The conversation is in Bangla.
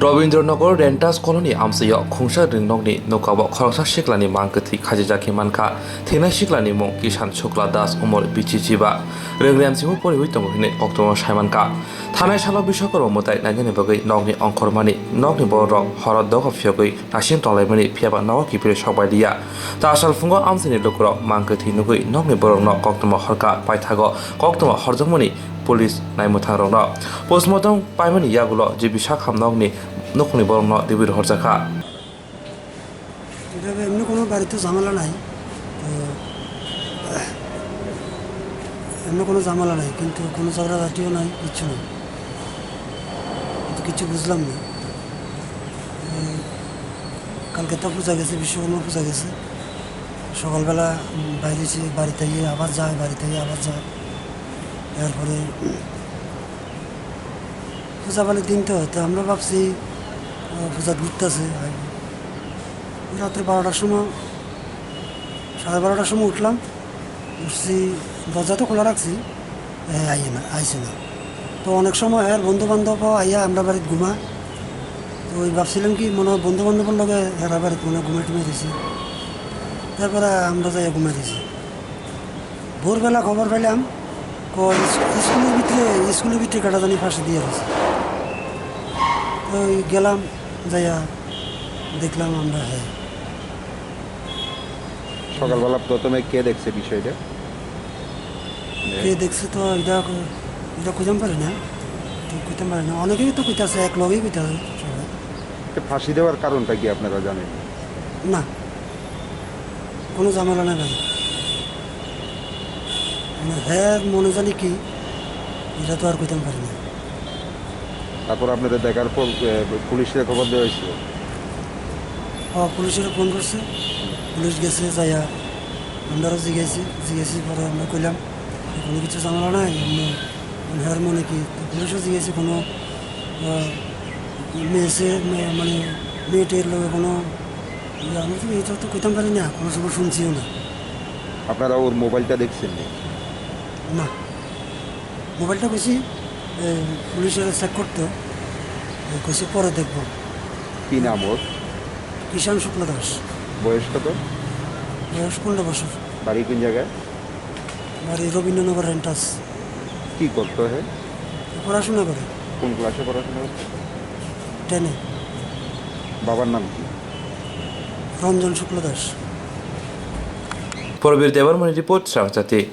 Rabindra Rentus Kolony Amsayo Rwngnokni Nukao Khoroksa Shiklani Mankati Khajijaki Manka Thena Shiklani Mong Kishan Chokla Das Umor Bichichiba Rwngnokni Porihuitong October Shaimanka Thana Shalo Bishokor Motai Najanibagi Nogni Onkormani Nogni Boro Horror Dog of Yogi Ashim Tolemani Piaba Noki Shobadia Tashal Fungo Amsini Lokro Mankati Nugui Nogni Boro no Koktoma Horka Paitago Koktoma Horzomoni Police Naimutharona Postmortem Paimani Yagulo Jibishak Hamnogni Nukni Borno Dibir Horzaka এমনি কোনো বাড়িতে ঝামেলা নাই এমনি কোনো ঝামেলা নাই কিন্তু কোনো ঝগড়াঝাটিও নাই কিছু না কিন্তু কিছু বুঝলাম না কালকে তো পূজা গেছে বিশ্বকর্মা পূজা গেছে সকালবেলা বাইরে বাড়িতে গিয়ে আবার যায় বাড়িতে গিয়ে আবার যায় এরপরে পূজা বাড়ির দিন তো আমরা ভাবছি পূজা ঘুরতেছে রাত্রে 12টার সময় 12:30টার সময় উঠলাম উঠছি দরজা তো খোলা রাখছি আইসে না তো অনেক সময় আর বন্ধুবান্ধব আইয়া আমরা বাড়িতে ঘুমা তো ওই ভাবছিলাম কি মনে হয় বন্ধুবান্ধবের লগে এরা বাড়িতে মনে হয় ঘুমাই দিয়েছি তারপরে আমরা যাই ঘুমাই দিয়েছি ভোরবেলা খবর পেলাম স্কুলের ভিতরে কাটা জানি ফাঁসি দিয়ে দিয়েছে তো গেলাম যাইয়া দেখলাম আমরা সকালবেলা প্রথমে কে দেখছে বিষয়টা কে দেখছে তো এটা কইতাম পারি না অনেকেই তো কইতাছে এক লগেই কইতাছে সবাই ফাঁসি দেওয়ার কারণটা কি আপনারা জানেন না কোনো ঝামেলা নাই ভাই হ্যাঁ মনে জানি কি এটা তো আর কইতাম পারি না তারপর আপনাদের দেখার পর পুলিশের খবর দেওয়া হয়েছিল পুলিশের ফোন করছে পুলিশ গেছে যাইয়া আমরাও জিজ্ঞেসি পরে আমরা কইলাম কোনো কিছু ঝামেলা নাই হ্যার মনে কি পুলিশও জিজ্ঞেসি কোনো মানে মেয়েটের লোক কোনো আমি তো এটা তো কইতাম পারি না কোনো সময় শুনছিও না আপনারা ওর মোবাইলটা দেখছেন না মোবাইলটা কইছি পুলিশের চেক করতে কইছি পরে দেখব কি নাম ওর কিষাণ শুক্ল দাস বয়স কত বয়স 15 বছর বাড়ি কোন জায়গায় বাড়ি রবীন্দ্রনগর রেন্টাস কি করতে হয় পড়াশোনা করে কোন ক্লাসে পড়াশোনা করতে 10-এ বাবার নাম কি রঞ্জন শুক্ল Das Por bir devar mani report Sorojak